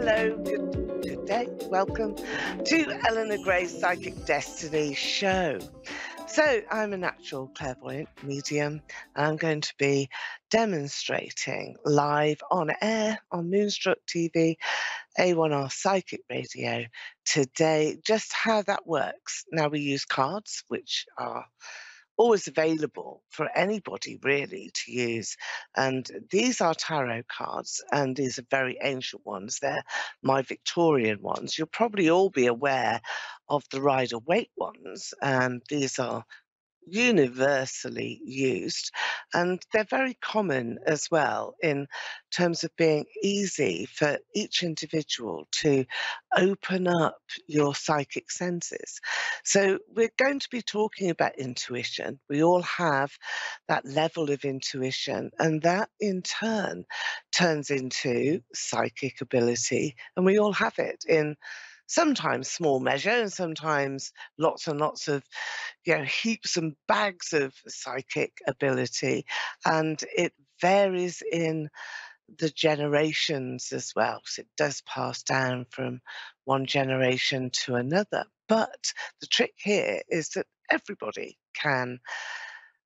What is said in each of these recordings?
Hello, good day. Welcome to Eleanor Gray's Psychic Destiny show. So, I'm a natural clairvoyant medium, and I'm going to be demonstrating live on air on Moonstruck TV, A1R Psychic Radio today, just how that works. Now, we use cards, which are always available for anybody really to use. And these are tarot cards, and these are very ancient ones. They're my Victorian ones. You'll probably all be aware of the Rider-Waite ones, and these are universally used, and they're very common as well in terms of being easy for each individual to open up your psychic senses. So we're going to be talking about intuition. We all have that level of intuition, and that in turn turns into psychic ability, and we all have it in sometimes small measure and sometimes lots and lots of heaps and bags of psychic ability, and it varies in the generations as well. So it does pass down from one generation to another. But the trick here is that everybody can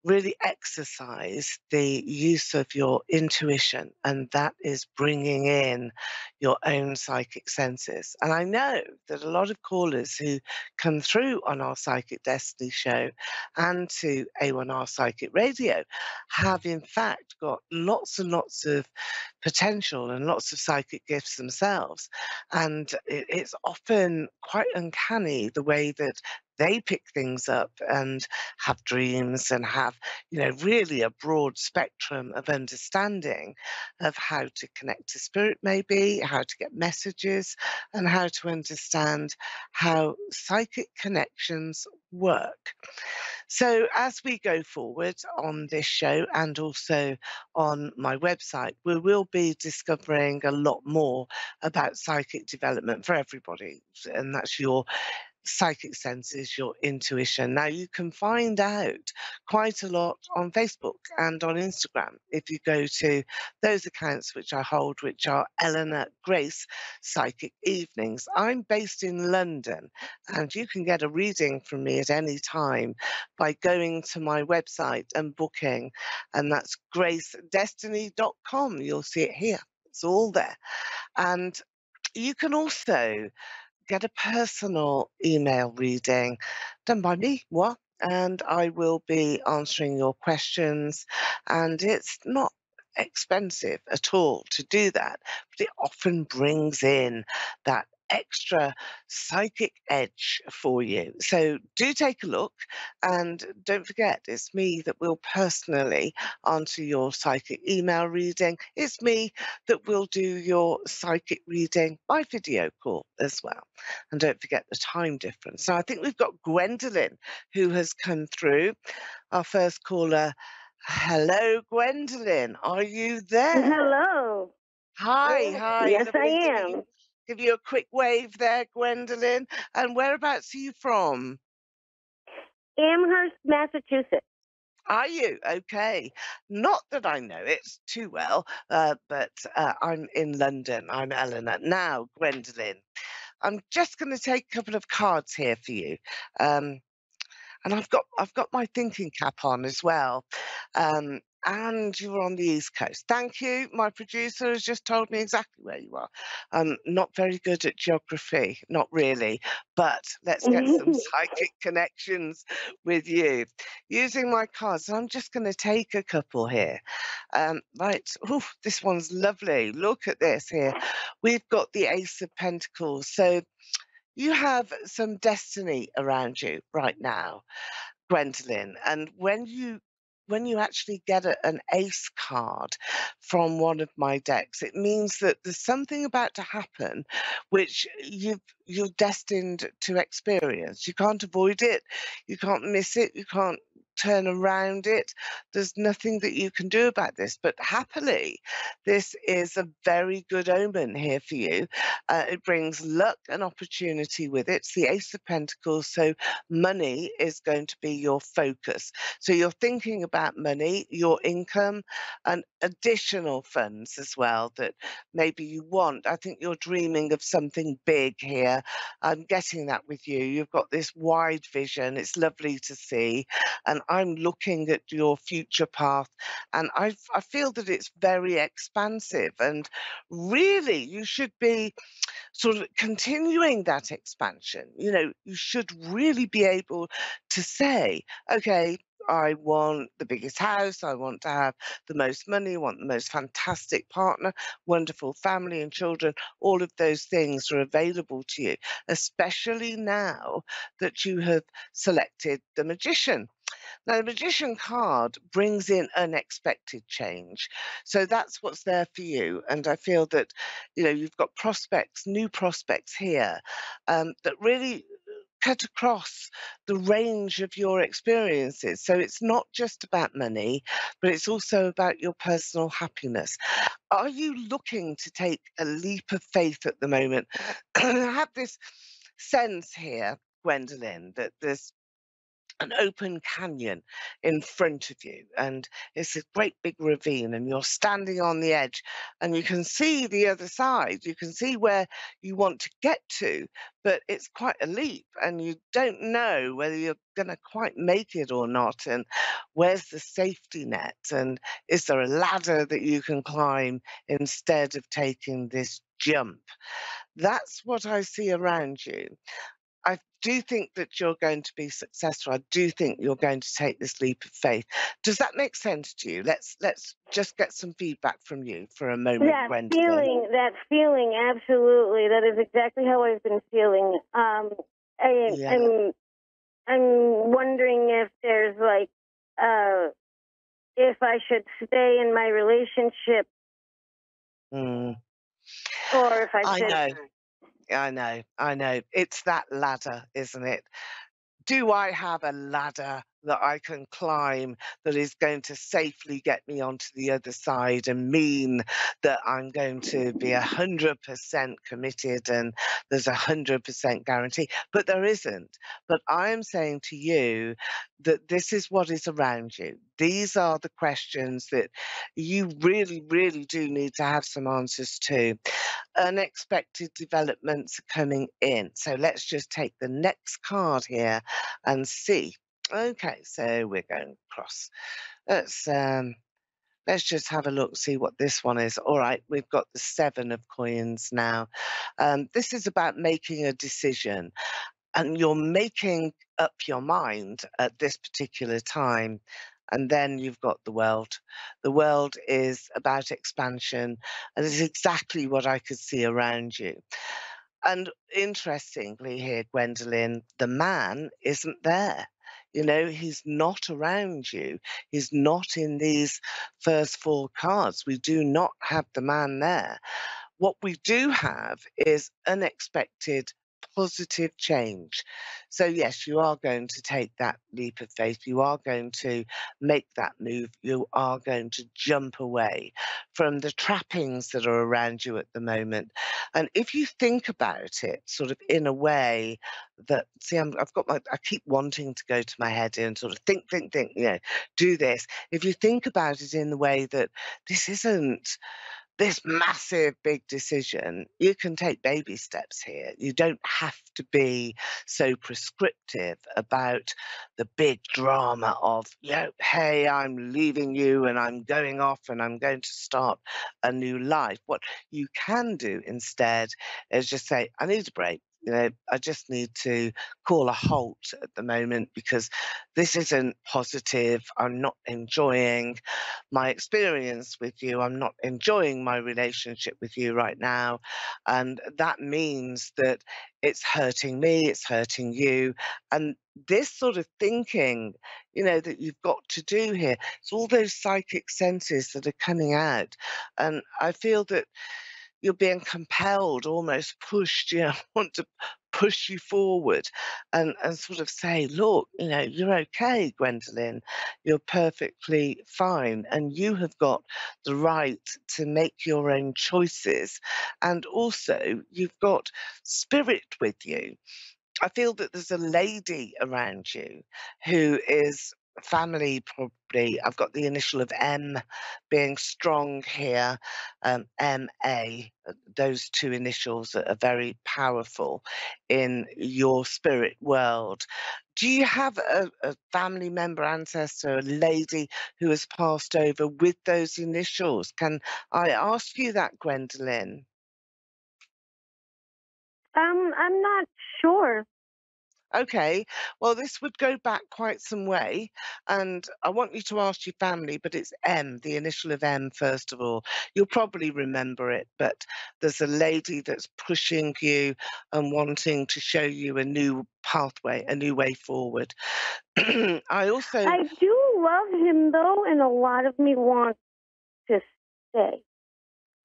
really exercise the use of your intuition, and that is bringing in your own psychic senses. And I know that a lot of callers who come through on our Psychic Destiny show and to A1R Psychic Radio have in fact got lots and lots of potential and lots of psychic gifts themselves. And it's often quite uncanny the way that they pick things up and have dreams and have, really a broad spectrum of understanding of how to connect to spirit, maybe, how to get messages, and how to understand how psychic connections work. So, as we go forward on this show and also on my website, we will be discovering a lot more about psychic development for everybody, and that's your psychic senses, your intuition. Now, you can find out quite a lot on Facebook and on Instagram if you go to those accounts which I hold, which are Eleanor Grace Psychic Evenings. I'm based in London, and you can get a reading from me at any time by going to my website and booking, and that's gracedestiny.com. You'll see it here. It's all there. And you can also get a personal email reading done by me, and I will be answering your questions. And it's not expensive at all to do that, but it often brings in that extra psychic edge for you. So do take a look, and don't forget, it's me that will personally answer your psychic email reading. It's me that will do your psychic reading by video call as well. And don't forget the time difference. So I think we've got Gwendolyn who has come through, our first caller. Hello, Gwendolyn. Are you there? Hello. Hi. Yes, I Lovely to am. give you a quick wave there, Gwendolyn. And whereabouts are you from? Amherst, Massachusetts. Are you? Okay. Not that I know it too well, but I'm in London. I'm Eleanor. Now, Gwendolyn, I'm just going to take a couple of cards here for you. And I've got my thinking cap on as well. And you're on the East Coast. Thank you. My producer has just told me exactly where you are. I'm not very good at geography, not really, but let's get some psychic connections with you using my cards. And I'm just going to take a couple here. Right. Ooh, this one's lovely. Look at this here. We've got the Ace of Pentacles. So you have some destiny around you right now, Gwendolyn. And when you actually get an ace card from one of my decks, it means that there's something about to happen which you're destined to experience. You can't avoid it, you can't miss it, you can't turn around it. There's nothing that you can do about this. But happily, this is a very good omen here for you. It brings luck and opportunity with it. It's the Ace of Pentacles, so money is going to be your focus. So you're thinking about money, your income, and additional funds as well that maybe you want. I think you're dreaming of something big here. I'm getting that with you. You've got this wide vision. It's lovely to see. And I'm looking at your future path, and I feel that it's very expansive. And really, you should be sort of continuing that expansion. You should really be able to say, okay, I want the biggest house, I want to have the most money, I want the most fantastic partner, wonderful family and children. All of those things are available to you, especially now that you have selected the magician. Now, the magician card brings in unexpected change. So that's what's there for you. And I feel that, you've got prospects, new prospects here, that really cut across the range of your experiences. So it's not just about money, but it's also about your personal happiness. Are you looking to take a leap of faith at the moment? I have this sense here, Gwendolyn, that there's an open canyon in front of you, and it's a great big ravine, and you're standing on the edge, and you can see the other side. You can see where you want to get to, but it's quite a leap, and you don't know whether you're going to quite make it or not. And where's the safety net? And is there a ladder that you can climb instead of taking this jump? That's what I see around you. I do think that you're going to be successful. I do think you're going to take this leap of faith. Does that make sense to you? Let's just get some feedback from you for a moment, Gwendolyn. That feeling, absolutely. That is exactly how I've been feeling. I, Yeah. I'm, I'm wondering if there's if I should stay in my relationship Mm. or if I I should. know. I know. It's that ladder, isn't it? Do I have a ladder that I can climb that is going to safely get me onto the other side and mean that I'm going to be 100% committed and there's 100% guarantee? But there isn't. But I am saying to you that this is what is around you. These are the questions that you really, really do need to have some answers to. Unexpected developments are coming in. So let's just take the next card here and see. Okay, so we're going across. Let's um let's just have a look, see what this one is. All right, we've got the 7 of coins now. This is about making a decision, and you're making up your mind at this particular time. And then you've got the world. The world is about expansion, and it's exactly what I could see around you. And interestingly here, Gwendolyn, the man isn't there. He's not around you. He's not in these first 4 cards. We do not have the man there. What we do have is unexpected positive change. So, yes, you are going to take that leap of faith. You are going to make that move. You are going to jump away from the trappings that are around you at the moment. And if you think about it sort of in a way that, see, I keep wanting to go to my head and sort of think, do this. If you think about it in the way that this isn't this massive big decision, you can take baby steps here. You don't have to be so prescriptive about the big drama of, hey, I'm leaving you and I'm going off and I'm going to start a new life. What you can do instead is just say, I need a break. I just need to call a halt at the moment because this isn't positive. I'm not enjoying my experience with you. I'm not enjoying my relationship with you right now. And that means that it's hurting me, it's hurting you. And this sort of thinking, that you've got to do here, it's all those psychic senses that are coming out. And I feel that you're being compelled, almost pushed, want to push you forward and sort of say, "Look, you're okay, Gwendolyn. You're perfectly fine, and you have got the right to make your own choices. And also, you've got spirit with you." I feel that there's a lady around you who is family, probably. I've got the initial of M being strong here, MA. Those two initials are very powerful in your spirit world. Do you have a family member, ancestor, a lady who has passed over with those initials? Can I ask you that, Gwendolyn? I'm not sure. Okay, well, this would go back quite some way, and I want you to ask your family, but it's M, the initial of M, first of all. You'll probably remember it, but there's a lady that's pushing you and wanting to show you a new pathway, a new way forward. I also I do love him though, and a lot of me wants to stay.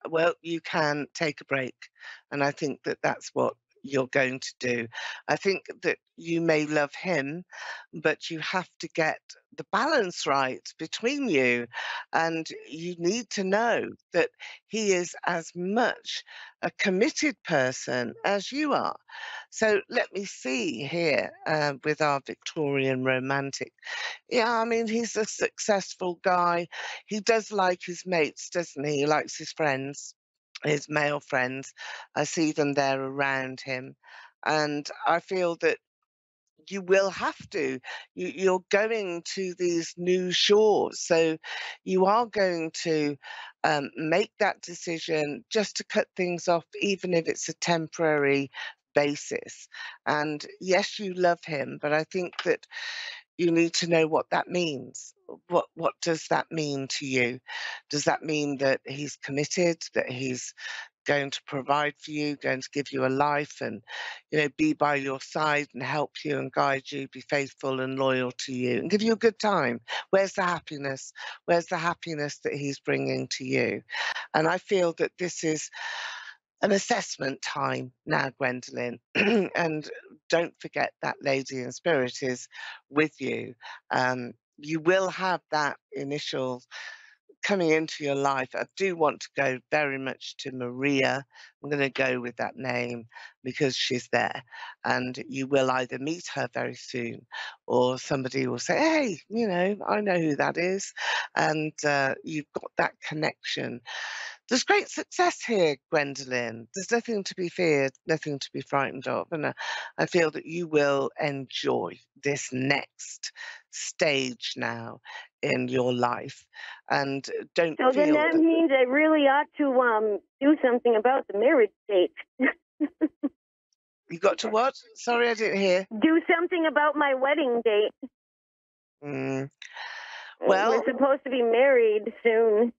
Well, you can take a break, and I think that that's what you're going to do. I think that you may love him, but you have to get the balance right between you, and you need to know that he is as much a committed person as you are. So let me see here, with our Victorian romantic. Yeah, I mean, he's a successful guy. He does like his mates, doesn't he? He likes his male friends. I see them there around him. And I feel that you will have to. You're going to these new shores. So you are going to make that decision just to cut things off, even if it's a temporary basis. And yes, you love him, but I think that you need to know what that means. What does that mean to you? Does that mean that he's committed, that he's going to provide for you, going to give you a life and, be by your side and help you and guide you, be faithful and loyal to you and give you a good time? Where's the happiness? Where's the happiness that he's bringing to you? And I feel that this is an assessment time now, Gwendolyn. And don't forget that lady in spirit is with you. You will have that initial coming into your life. I do want to go very much to Maria. I'm going to go with that name because she's there. And you will either meet her very soon or somebody will say, "Hey, I know who that is." And you've got that connection. There's great success here, Gwendolyn. There's nothing to be feared, nothing to be frightened of. And I feel that you will enjoy this next stage now in your life. And don't So then feel that that means I really ought to do something about the marriage date. you got to what? Sorry, I didn't hear. Do something about my wedding date. Mm. We're Well, supposed to be married soon.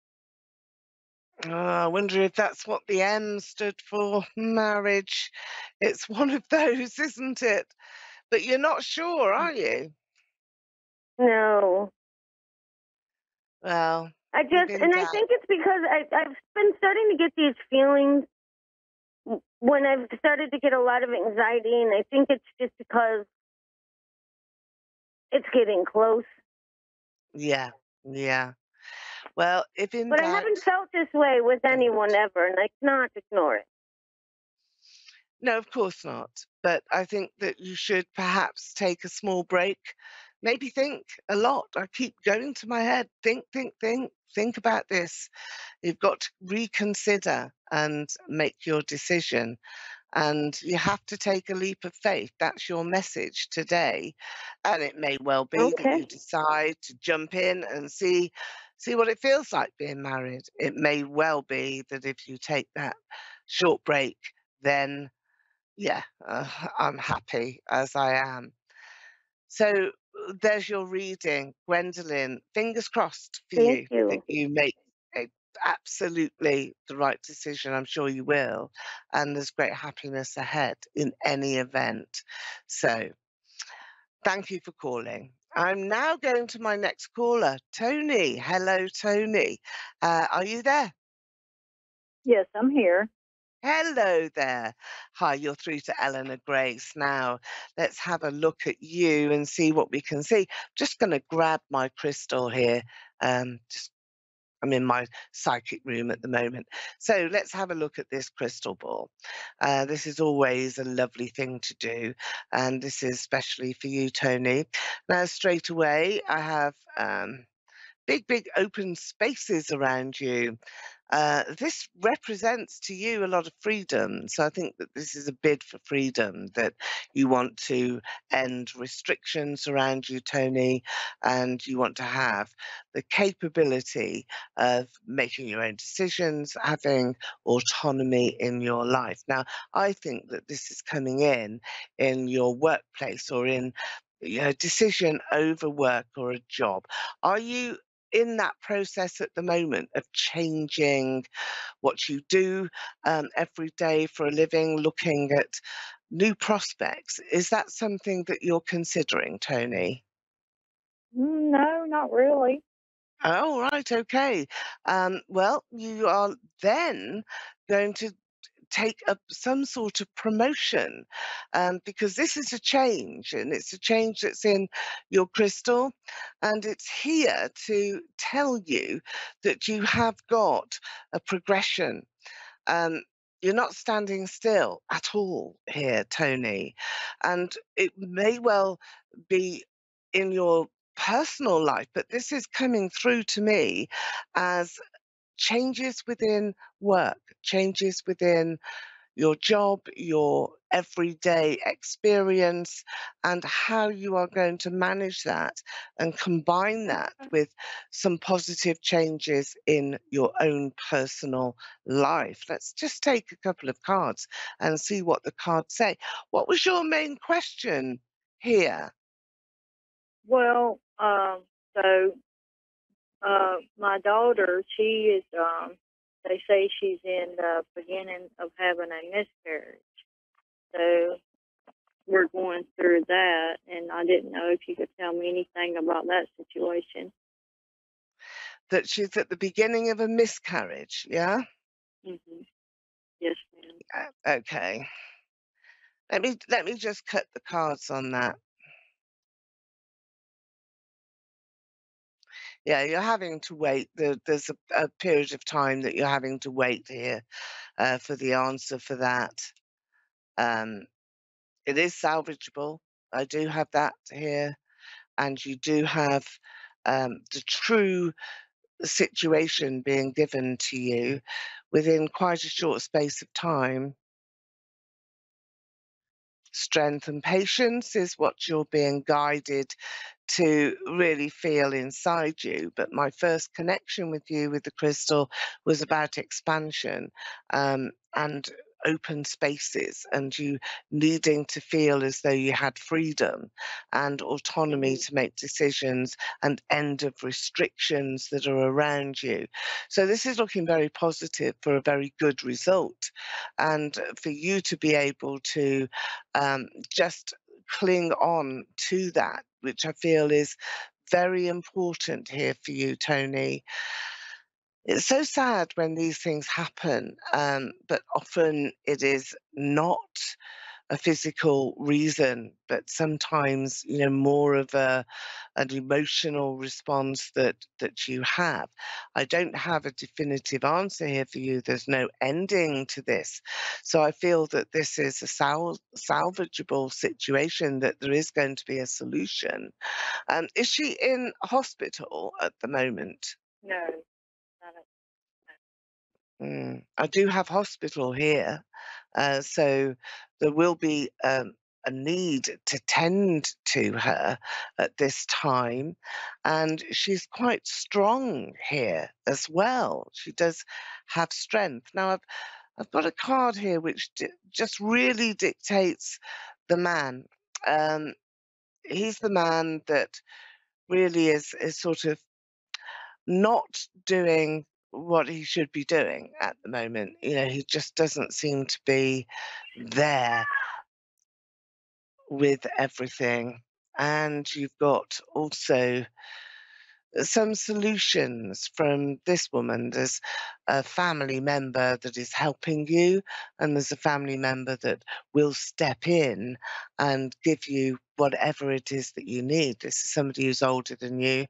I wonder if that's what the M stood for, marriage. It's one of those, isn't it? But you're not sure, are you? No. Well, if in And I doubt, think it's because I've been starting to get these feelings when I've started to get a lot of anxiety, and I think it's just because it's getting close. yeah, yeah. Well, if in But I doubt, haven't felt this way with anyone don't. ever, and I cannot ignore it. No, of course not. But I think that you should perhaps take a small break. Maybe think a lot. I keep going to my head. Think about this. You've got to reconsider and make your decision. And you have to take a leap of faith. That's your message today. And it may well be that Okay. you decide to jump in and see what it feels like being married. It may well be that if you take that short break, then yeah, I'm happy as I am. So there's your reading, Gwendolyn. Fingers crossed for Thank you that you. you make absolutely the right decision. I'm sure you will. And there's great happiness ahead in any event. So thank you for calling. I'm now going to my next caller, Tony. Hello, Tony. Are you there? Yes, I'm here. Hello there. Hi, you're through to Eleanor Grace. Now, let's have a look at you and see what we can see. Just going to grab my crystal here. Just I'm in my psychic room at the moment. So let's have a look at this crystal ball. This is always a lovely thing to do, and this is especially for you, Tony. Now, straight away, I have big open spaces around you. This represents to you a lot of freedom. So I think that this is a bid for freedom, that you want to end restrictions around you, Tony, and you want to have the capability of making your own decisions, having autonomy in your life. Now, I think that this is coming in your workplace or in decision over work or a job. Are you in that process at the moment of changing what you do every day for a living, looking at new prospects? Is that something that you're considering, Tony? No, not really. Oh, right, okay. Well, you are then going to take up some sort of promotion because this is a change, and it's a change that's in your crystal, and it's here to tell you that you have got a progression. um, you're not standing still at all here, Tony, and it may well be in your personal life, but this is coming through to me as changes within work, changes within your job, your everyday experience, and how you are going to manage that and combine that with some positive changes in your own personal life. Let's just take a couple of cards and see what the cards say. What was your main question here? Well, so my daughter, she is, they say she's in the beginning of having a miscarriage. So we're going through that, and I didn't know if you could tell me anything about that situation. That she's at the beginning of a miscarriage, yeah? Hmm. Yes, ma'am. Okay. Let me just cut the cards on that. Yeah, you're having to wait. There's a period of time that you're having to wait here for the answer for that. Um, it is salvageable. I do have that here, and you do have the true situation being given to you within quite a short space of time. Strength and patience is what you're being guided to really feel inside you. But my first connection with you with the crystal was about expansion and open spaces, and you needing to feel as though you had freedom and autonomy Hmm. to make decisions and end of restrictions that are around you. So this is looking very positive for a very good result, and for you to be able to just cling on to that, which I feel is very important here for you, Tony. It's so sad when these things happen, but often it is not a physical reason, but sometimes, more of an emotional response that you have. I don't have a definitive answer here for you. There's no ending to this. So I feel that this is a salvageable situation, that there is going to be a solution. Is she in hospital at the moment? No, not a, I do have hospital here, so there will be a need to tend to her at this time, and she's quite strong here as well. She does have strength. Now, I've got a card here which just really dictates the man. Um, he's the man that really is sort of not doing what he should be doing at the moment. He just doesn't seem to be there with everything. And you've got also some solutions from this woman. There's a family member that is helping you, and there's a family member that will step in and give you whatever it is that you need. This is somebody who's older than you,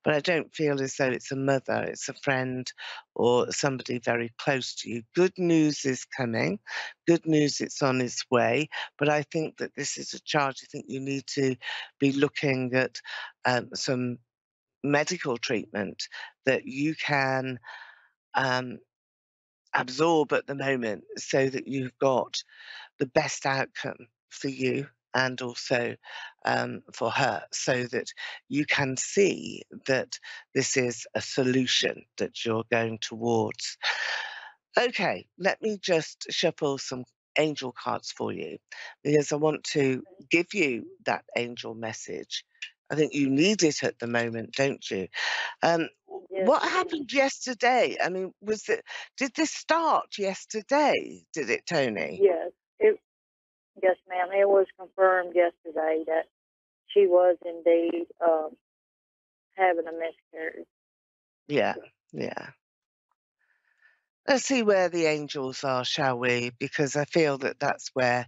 but I don't feel as though it's a mother, it's a friend or somebody very close to you. Good news is coming. Good news, it's on its way. But I think that this is a charge. I think you need to be looking at some medical treatment that you can um, absorb at the moment so that you've got the best outcome for you and also for her, so that you can see that this is a solution that you're going towards. Okay, let me just shuffle some angel cards for you because I want to give you that angel message. I think you need it at the moment, don't you? Yes, What I do. happened yesterday? I mean, did this start yesterday? Did it, Tony? Yes, yes, ma'am. It was confirmed yesterday that she was indeed having a miscarriage. Yeah, yeah. Let's see where the angels are, shall we? Because I feel that that's where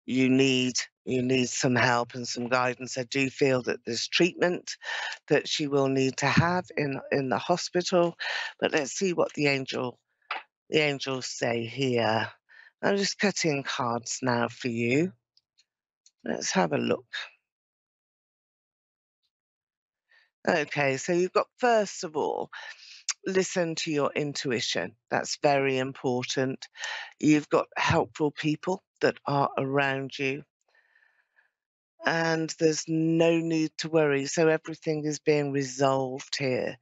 you need some help and some guidance. I do feel that there's treatment that she will need to have in the hospital, but let's see what the angels say here. I'm just cutting cards now for you. Let's have a look. Okay, so you've got, first of all, listen to your intuition. That's very important. You've got helpful people that are around you, and there's no need to worry. So everything is being resolved here.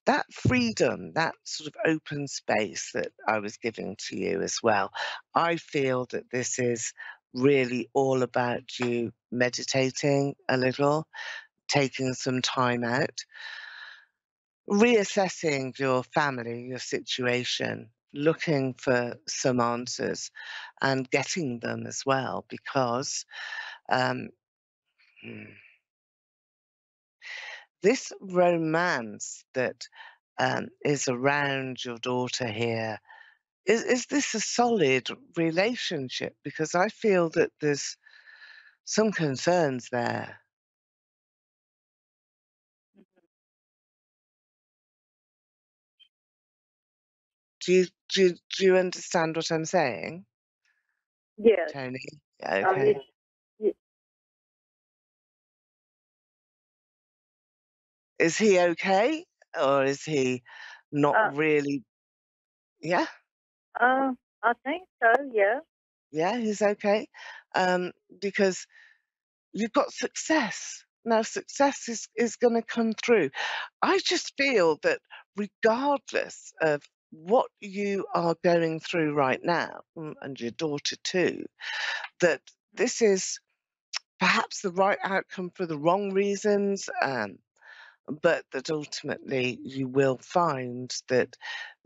That freedom, that sort of open space that I was giving to you as well, I feel that this is really all about you meditating a little, taking some time out, reassessing your family, your situation, looking for some answers and getting them as well, because um, hmm, this romance that is around your daughter here, is this a solid relationship? Because I feel that there's some concerns there. Do you understand what I'm saying, Yes, Tony? Yeah, it's okay. y- Is he okay, or is he not uh really? Yeah, I think so. Yeah. yeah, he's okay. Um, because you've got success. Now success is gonna come through. I just feel that regardless of what you are going through right now, and your daughter too, that this is perhaps the right outcome for the wrong reasons, but that ultimately you will find that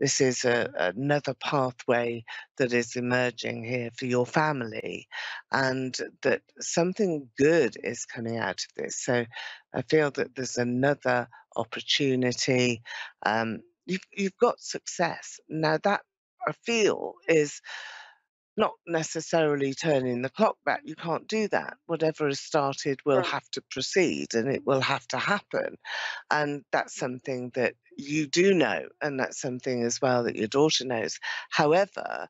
this is another pathway that is emerging here for your family, and that something good is coming out of this. So I feel that there's another opportunity. You've got success. Now, that I feel is not necessarily turning the clock back. You can't do that. Whatever has started will Right. have to proceed and it will have to happen. And that's something that you do know. And that's something as well that your daughter knows. However,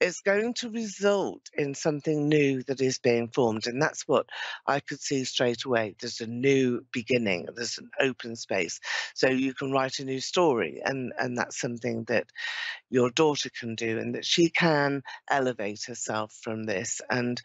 it's going to result in something new that is being formed. And that's what I could see straight away. There's a new beginning, there's an open space. So you can write a new story. And that's something that your daughter can do, and that she can elevate herself from this and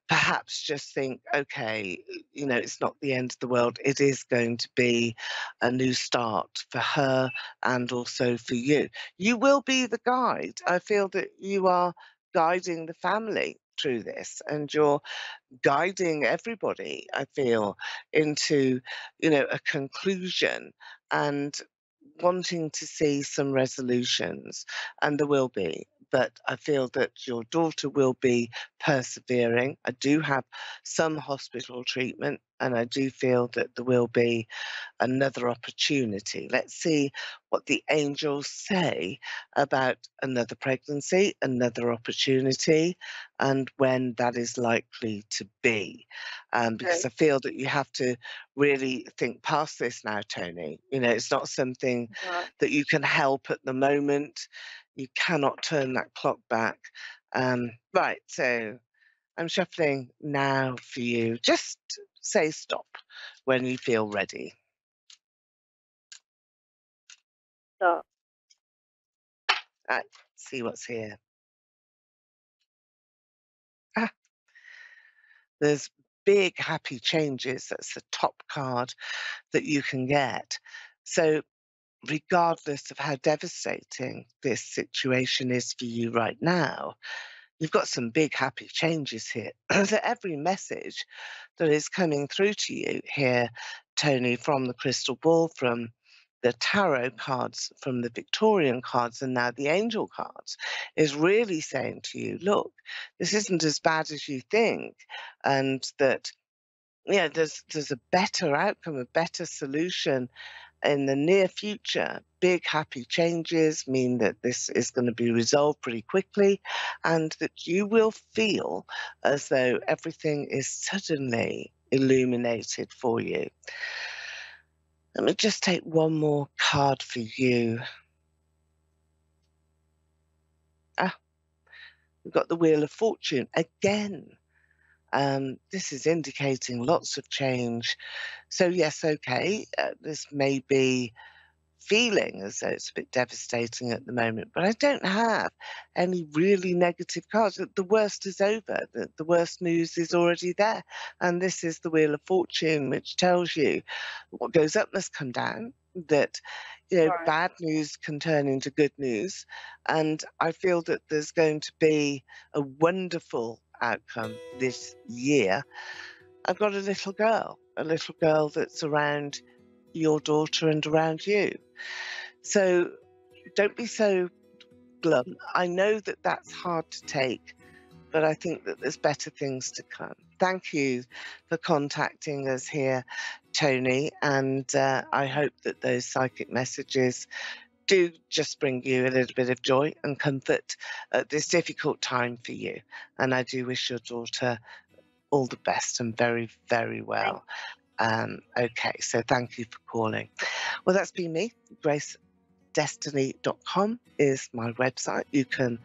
perhaps just think, okay, it's not the end of the world. It is going to be a new start for her and also for you. You will be the guide. I feel that you are guiding the family through this, and you're guiding everybody, I feel, into, a conclusion and wanting to see some resolutions. And there will be. but I feel that your daughter will be persevering. I do have some hospital treatment, and I do feel that there will be another opportunity. Let's see what the angels say about another pregnancy, another opportunity, and when that is likely to be. Because Okay. I feel that you have to really think past this now, Tony. You know, it's not something Right. that you can help at the moment. You cannot turn that clock back. Right, so I'm shuffling now for you. Just say stop when you feel ready. So, Right, see what's here. Ah, there's big happy changes. That's the top card that you can get. So, regardless of how devastating this situation is for you right now, you've got some big happy changes here. So every message that is coming through to you here, Tony, from the crystal ball, from the tarot cards, from the Victorian cards, and now the angel cards, is really saying to you, look, this isn't as bad as you think, and that yeah, there's a better outcome, a better solution in the near future. Big happy changes mean that this is going to be resolved pretty quickly, and that you will feel as though everything is suddenly illuminated for you. Let me just take one more card for you. Ah, we've got the Wheel of Fortune again. This is indicating lots of change. So yes, okay, this may be feeling as though it's a bit devastating at the moment, but I don't have any really negative cards. The worst is over. The worst news is already there. And this is the Wheel of Fortune, which tells you what goes up must come down, that, you know, right. bad news can turn into good news. And I feel that there's going to be a wonderful outcome this year. I've got a little girl that's around your daughter and around you. So don't be so glum. I know that that's hard to take, but I think that there's better things to come. Thank you for contacting us here, Tony, and I hope that those psychic messages do just bring you a little bit of joy and comfort at this difficult time for you. And I do wish your daughter all the best and very, very Thank well. Okay, so thank you for calling. Well, that's been me, Grace. Destiny.com is my website. You can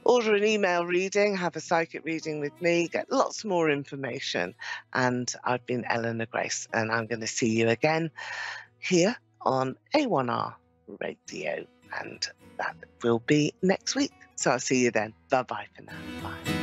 order an email reading, have a psychic reading with me, get lots more information. And I've been Eleanor Grace, and I'm going to see you again here on A1R Radio. And that will be next week. So I'll see you then. Bye bye for now. Bye.